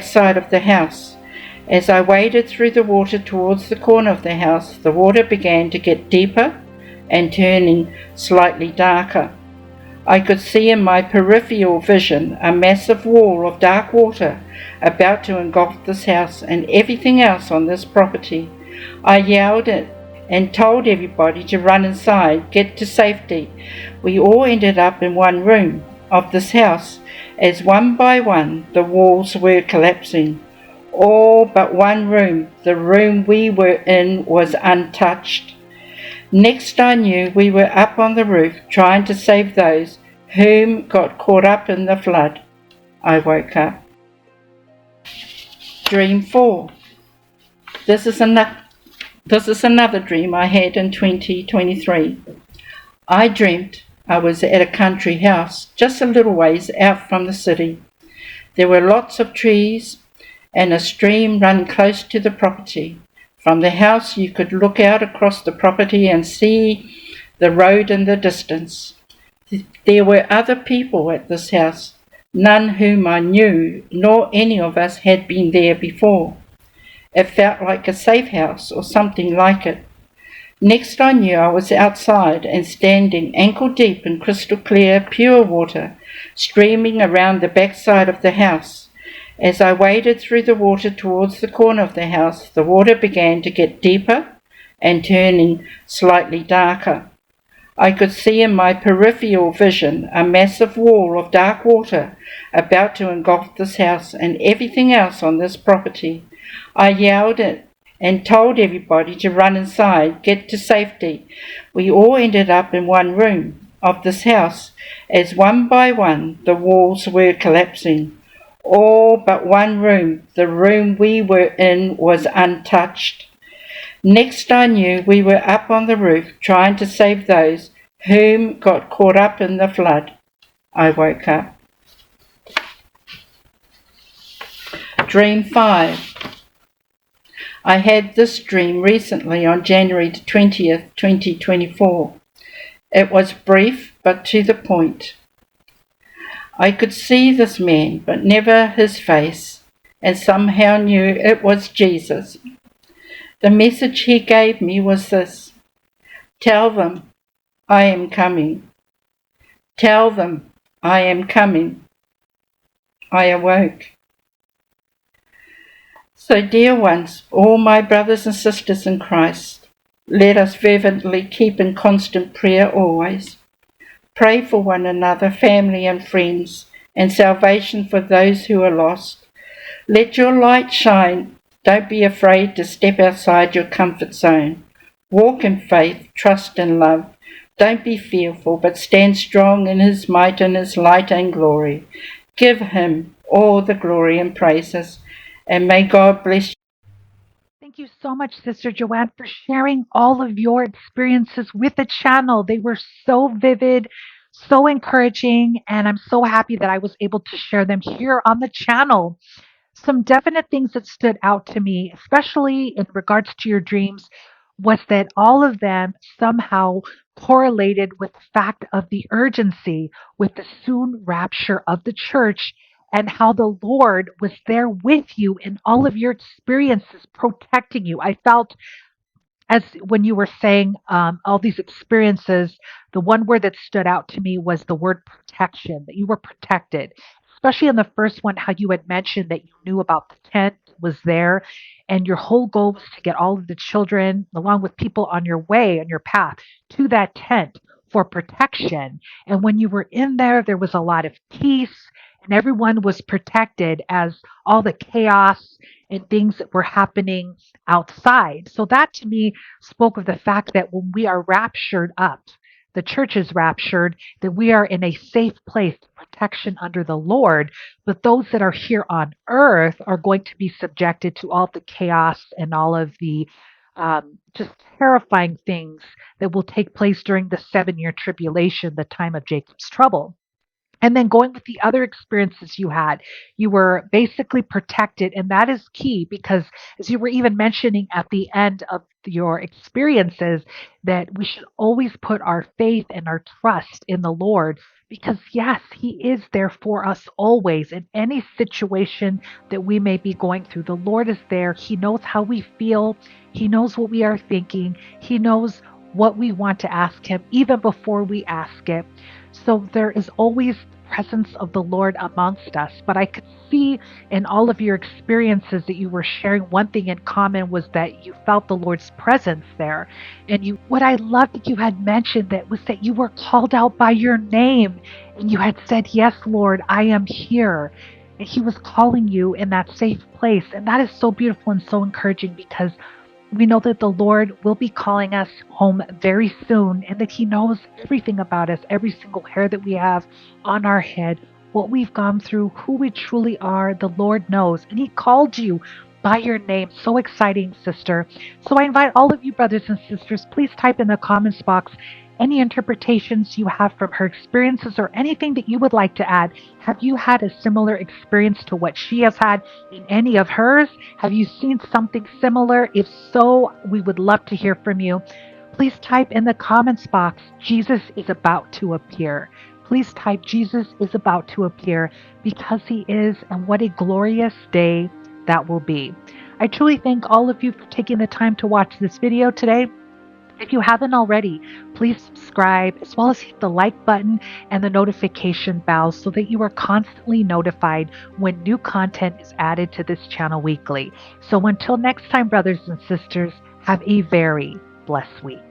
backside of the house. As I waded through the water towards the corner of the house, the water began to get deeper and turning slightly darker. I could see in my peripheral vision a massive wall of dark water about to engulf this house and everything else on this property. I yelled and told everybody to run inside, get to safety. We all ended up in one room of this house as one by one the walls were collapsing. All but one room, the room we were in, was untouched. Next I knew we were up on the roof trying to save those whom got caught up in the flood. I woke up. Dream 4. This is another dream I had in 2023. I dreamt I was at a country house just a little ways out from the city. There were lots of trees and a stream running close to the property. From the house you could look out across the property and see the road in the distance. There were other people at this house, none whom I knew, nor any of us had been there before. It felt like a safe house or something like it. Next I knew I was outside and standing ankle deep in crystal clear, pure water, streaming around the backside of the house. As I waded through the water towards the corner of the house, the water began to get deeper and turning slightly darker. I could see in my peripheral vision a massive wall of dark water about to engulf this house and everything else on this property. I yelled and told everybody to run inside, get to safety. We all ended up in one room of this house as one by one the walls were collapsing. All but one room, the room we were in, was untouched. Next I knew we were up on the roof trying to save those whom got caught up in the flood. I woke up. Dream 5. I had this dream recently on January 20th, 2024. It was brief but to the point. I could see this man but never his face, and somehow knew it was Jesus. The message he gave me was this: tell them I am coming. Tell them I am coming. I awoke. So, dear ones, all my brothers and sisters in Christ, let us fervently keep in constant prayer always. Pray for one another, family and friends, and salvation for those who are lost. Let your light shine. Don't be afraid to step outside your comfort zone. Walk in faith, trust and love. Don't be fearful, but stand strong in his might and his light and glory. Give him all the glory and praises, and may God bless you. Thank you so much, Sister Joanne, for sharing all of your experiences with the channel. They were so vivid, so encouraging, and I'm so happy that I was able to share them here on the channel. Some definite things that stood out to me, especially in regards to your dreams, was that all of them somehow correlated with the fact of the urgency with the soon rapture of the church and how the Lord was there with you in all of your experiences, protecting you. I felt as when you were saying all these experiences, the one word that stood out to me was the word protection, that you were protected. Especially in the first one, how you had mentioned that you knew about the tent was there, and your whole goal was to get all of the children, along with people on your way, on your path, to that tent for protection. And when you were in there, there was a lot of peace, and everyone was protected as all the chaos and things that were happening outside. So that to me spoke of the fact that when we are raptured up, the church is raptured, that we are in a safe place, protection under the Lord. But those that are here on earth are going to be subjected to all the chaos and all of the just terrifying things that will take place during the 7 year tribulation, the time of Jacob's trouble. And then going with the other experiences you had, you were basically protected. And that is key because, as you were even mentioning at the end of your experiences, that we should always put our faith and our trust in the Lord Because yes, He is there for us always in any situation that we may be going through. The Lord is there. He knows how we feel. He knows what we are thinking. He knows what we want to ask Him even before we ask it. So there is always the presence of the Lord amongst us. But I could see in all of your experiences that you were sharing, one thing in common was that you felt the Lord's presence there. And what I loved that you had mentioned that was that you were called out by your name and you had said, "Yes, Lord, I am here." And He was calling you in that safe place. And that is so beautiful and so encouraging because we know that the Lord will be calling us home very soon and that He knows everything about us, every single hair that we have on our head, what we've gone through, who we truly are. The Lord knows. And He called you by your name. So exciting, sister. So I invite all of you, brothers and sisters, please type in the comments box any interpretations you have from her experiences or anything that you would like to add. Have you had a similar experience to what she has had in any of hers? Have you seen something similar? If so, we would love to hear from you. Please type in the comments box, Jesus is about to appear. Please type, Jesus is about to appear, because He is, and what a glorious day that will be. I truly thank all of you for taking the time to watch this video today. If you haven't already, please subscribe as well as hit the like button and the notification bell so that you are constantly notified when new content is added to this channel weekly. So until next time, brothers and sisters, have a very blessed week.